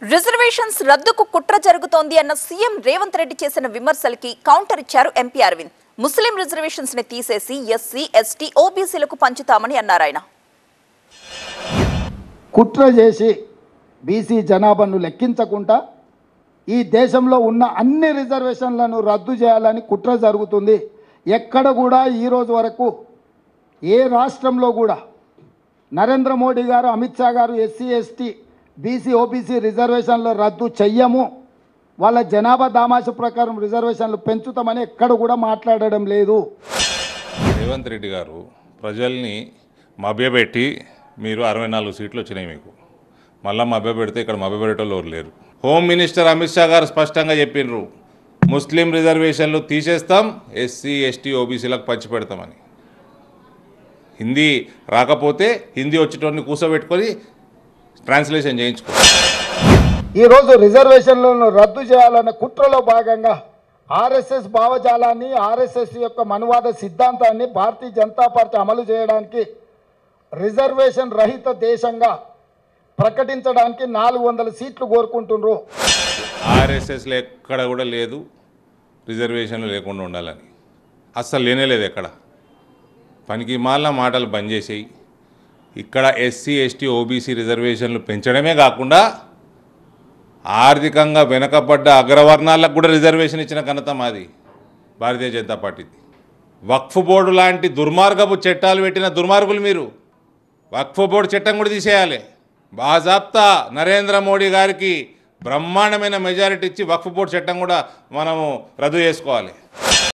Reservations రద్దుకు కుట్ర జరుగుతోంది అన్న సీఎం రేవంత్ రెడ్డి చేసిన విమర్శలకి కౌంటర్ ఇచ్చారు ఎంపీ అరవింద్. ముస్లిం రిజర్వేషన్స్ ని తీసేసి ఎస్సీ, ఎస్టీ, ఓబీసీలకు పంచుతామని అన్నారు ఆయన. కుట్ర చేసి బీసీ జనాభాను లెక్కించకుండా ఈ దేశంలో ఉన్న అన్ని రిజర్వేషన్లను రద్దు చేయాలని కుట్ర జరుగుతుంది. ఎక్కడ కూడా ఈరోజు వరకు ఏ రాష్ట్రంలో కూడా నరేంద్ర మోడీ గారు, అమిత్ షా గారు ఎస్సీ, ఎస్టీ, బీసీ, ఓబీసీ రిజర్వేషన్లు రద్దు చెయ్యము, వాళ్ళ జనాభా దామాష ప్రకారం రిజర్వేషన్లు పెంచుతామని ఎక్కడ కూడా మాట్లాడడం లేదు. రేవంత్ రెడ్డి గారు ప్రజల్ని మభ్యపెట్టి మీరు 64 సీట్లు వచ్చినాయి మీకు, మళ్ళీ మభ్యపెడితే ఇక్కడ మభ్యపెట్టేటోళ్ళు ఎవరు లేరు. హోమ్ మినిస్టర్ అమిత్ షా గారు స్పష్టంగా చెప్పినారు, ముస్లిం రిజర్వేషన్లు తీసేస్తాం, ఎస్సీ, ఎస్టీ, ఓబీసీలకు పంచిపెడతామని. హిందీ రాకపోతే హిందీ వచ్చేటోడిని కూర్చోబెట్టుకొని ట్రాన్స్లేషన్ చేయించుకో. ఈరోజు రిజర్వేషన్లను రద్దు చేయాలన్న కుట్రలో భాగంగా ఆర్ఎస్ఎస్ భావజాలాన్ని, ఆర్ఎస్ఎస్ యొక్క మనువాద సిద్ధాంతాన్ని భారతీయ జనతా పార్టీ అమలు చేయడానికి రిజర్వేషన్ రహిత దేశంగా ప్రకటించడానికి 400 సీట్లు కోరుకుంటున్నారు. ఆర్ఎస్ఎస్లో ఎక్కడ కూడా లేదు రిజర్వేషన్లు లేకుండా ఉండాలని, అస్సలు లేనేలేదు ఎక్కడ. పనికి మాలిన మాటలు బంద్ చేసేయి. ఇక్కడ ఎస్సీ, ఎస్టీ, ఓబీసీ రిజర్వేషన్లు పెంచడమే కాకుండా ఆర్థికంగా వెనకబడ్డ అగ్రవర్ణాలకు కూడా రిజర్వేషన్ ఇచ్చిన ఘనత మాది భారతీయ జనతా పార్టీది. వక్ఫ్ బోర్డు లాంటి దుర్మార్గపు చట్టాలు పెట్టిన దుర్మార్గులు మీరు. వక్ఫ్ బోర్డు చట్టం కూడా తీసేయాలి. బాజాప్తా నరేంద్ర మోడీ గారికి బ్రహ్మాండమైన మెజారిటీ ఇచ్చి వక్ఫ్ బోర్డు చట్టం కూడా మనము రద్దు చేసుకోవాలి.